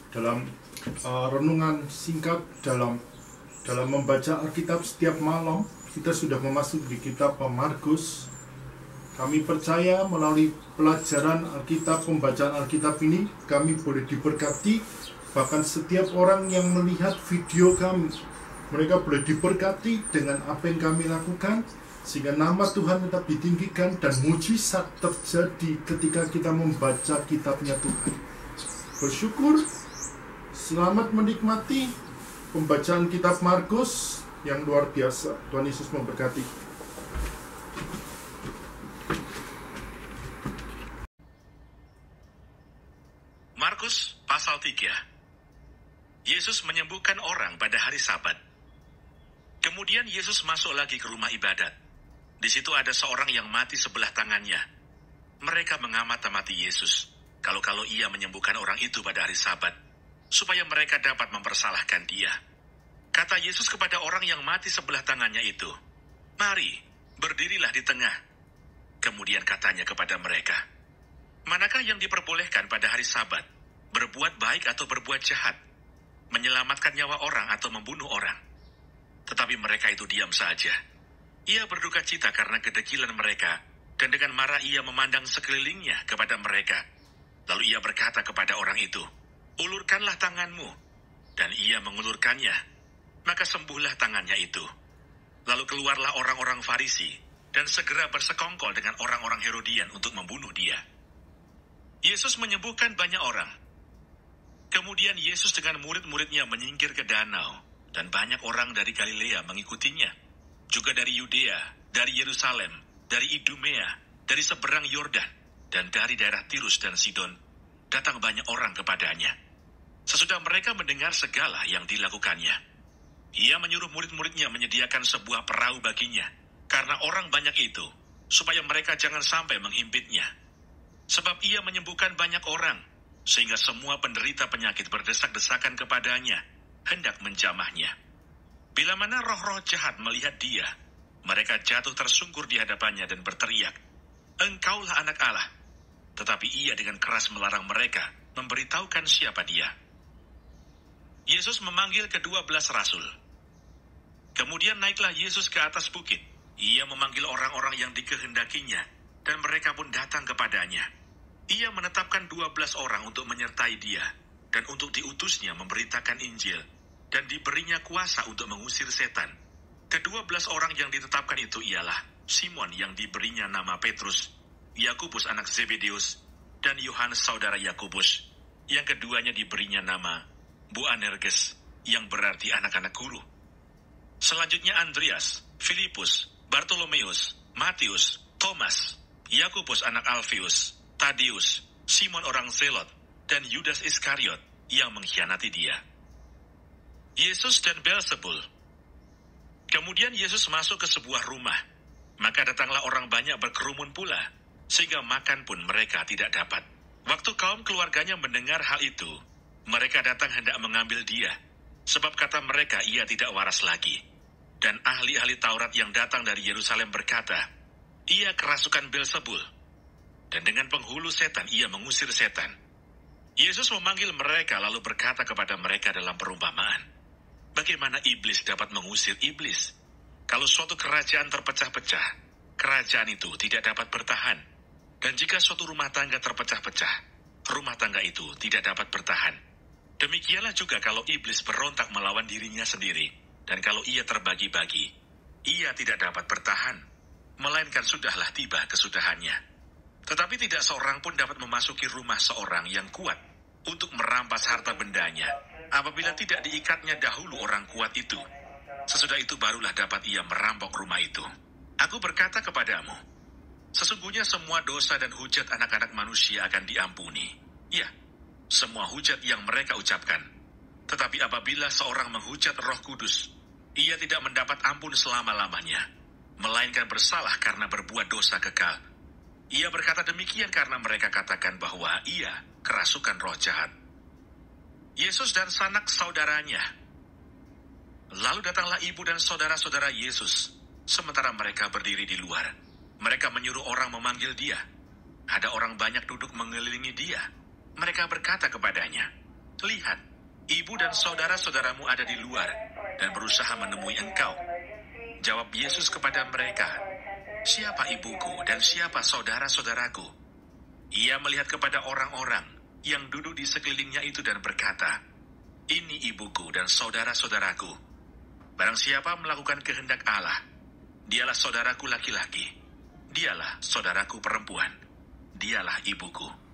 dalam renungan singkat dalam membaca Alkitab setiap malam. Kita sudah memasuki di kitab Markus. Kami percaya melalui pelajaran Alkitab, pembacaan Alkitab ini, kami boleh diberkati. Bahkan setiap orang yang melihat video kami, mereka boleh diberkati dengan apa yang kami lakukan, sehingga nama Tuhan tetap ditinggikan dan mujizat terjadi ketika kita membaca kitabnya Tuhan. Bersyukur, selamat menikmati pembacaan kitab Markus yang luar biasa. Tuhan Yesus memberkati. Markus pasal 3. Yesus menyembuhkan orang pada hari Sabat. Kemudian Yesus masuk lagi ke rumah ibadat. Di situ ada seorang yang mati sebelah tangannya. Mereka mengamati Yesus, kalau ia menyembuhkan orang itu pada hari Sabat, supaya mereka dapat mempersalahkan dia. Kata Yesus kepada orang yang mati sebelah tangannya itu, "Mari, berdirilah di tengah." Kemudian katanya kepada mereka, "Manakah yang diperbolehkan pada hari Sabat? Berbuat baik atau berbuat jahat? Menyelamatkan nyawa orang atau membunuh orang?" Tetapi mereka itu diam saja. Ia berduka cita karena kedegilan mereka, dan dengan marah ia memandang sekelilingnya kepada mereka. Lalu ia berkata kepada orang itu, "Ulurkanlah tanganmu." Dan ia mengulurkannya, maka sembuhlah tangannya itu. Lalu keluarlah orang-orang Farisi, dan segera bersekongkol dengan orang-orang Herodian untuk membunuh dia. Yesus menyembuhkan banyak orang. Kemudian Yesus dengan murid-muridnya menyingkir ke danau, dan banyak orang dari Galilea mengikutinya. Juga dari Yudea, dari Yerusalem, dari Idumea, dari seberang Yordan, dan dari daerah Tirus dan Sidon, datang banyak orang kepadanya. Sesudah mereka mendengar segala yang dilakukannya, ia menyuruh murid-muridnya menyediakan sebuah perahu baginya, karena orang banyak itu, supaya mereka jangan sampai menghimpitnya. Sebab ia menyembuhkan banyak orang, sehingga semua penderita penyakit berdesak-desakan kepadanya, hendak menjamahnya. Bila mana roh-roh jahat melihat dia, mereka jatuh tersungkur di hadapannya dan berteriak, "Engkaulah anak Allah." Tetapi ia dengan keras melarang mereka memberitahukan siapa dia. Yesus memanggil ke-12 rasul. Kemudian naiklah Yesus ke atas bukit. Ia memanggil orang-orang yang dikehendakinya, dan mereka pun datang kepadanya. Ia menetapkan 12 orang untuk menyertai dia, dan untuk diutusnya memberitakan Injil, dan diberinya kuasa untuk mengusir setan. Ke-12 orang yang ditetapkan itu ialah Simon yang diberinya nama Petrus, Yakobus anak Zebedeus, dan Yohanes saudara Yakobus. Yang keduanya diberinya nama Boanerges, yang berarti anak-anak guru. Selanjutnya Andreas, Filipus, Bartolomeus, Matius, Thomas, Yakobus anak Alfius, Tadeus, Simon orang Zelot, dan Yudas Iskariot yang mengkhianati dia. Yesus dan Beelzebul. Kemudian Yesus masuk ke sebuah rumah. Maka datanglah orang banyak berkerumun pula, sehingga makan pun mereka tidak dapat. Waktu kaum keluarganya mendengar hal itu, mereka datang hendak mengambil dia, sebab kata mereka ia tidak waras lagi. Dan ahli-ahli Taurat yang datang dari Yerusalem berkata, "Ia kerasukan Beelzebul, dan dengan penghulu setan ia mengusir setan." Yesus memanggil mereka lalu berkata kepada mereka dalam perumpamaan, "Bagaimana iblis dapat mengusir iblis? Kalau suatu kerajaan terpecah-pecah, kerajaan itu tidak dapat bertahan. Dan jika suatu rumah tangga terpecah-pecah, rumah tangga itu tidak dapat bertahan. Demikianlah juga kalau iblis berontak melawan dirinya sendiri, dan kalau ia terbagi-bagi, ia tidak dapat bertahan, melainkan sudahlah tiba kesudahannya. Tetapi tidak seorang pun dapat memasuki rumah seorang yang kuat untuk merampas harta bendanya, apabila tidak diikatnya dahulu orang kuat itu. Sesudah itu barulah dapat ia merampok rumah itu. Aku berkata kepadamu, sesungguhnya semua dosa dan hujat anak-anak manusia akan diampuni. Ya, semua hujat yang mereka ucapkan. Tetapi apabila seorang menghujat Roh Kudus, ia tidak mendapat ampun selama-lamanya, melainkan bersalah karena berbuat dosa kekal. Ia berkata demikian karena mereka katakan bahwa ia kerasukan roh jahat. Yesus dan sanak saudaranya. Lalu datanglah ibu dan saudara-saudara Yesus, sementara mereka berdiri di luar. Mereka menyuruh orang memanggil dia. Ada orang banyak duduk mengelilingi dia. Mereka berkata kepadanya, Lihat, ibu dan saudara-saudaramu ada di luar dan berusaha menemui engkau. Jawab Yesus kepada mereka, siapa ibuku dan siapa saudara-saudaraku? Ia melihat kepada orang-orang yang duduk di sekelilingnya itu dan berkata, ini ibuku dan saudara-saudaraku. Barang siapa melakukan kehendak Allah, dialah saudaraku laki-laki, dialah saudaraku perempuan, dialah ibuku.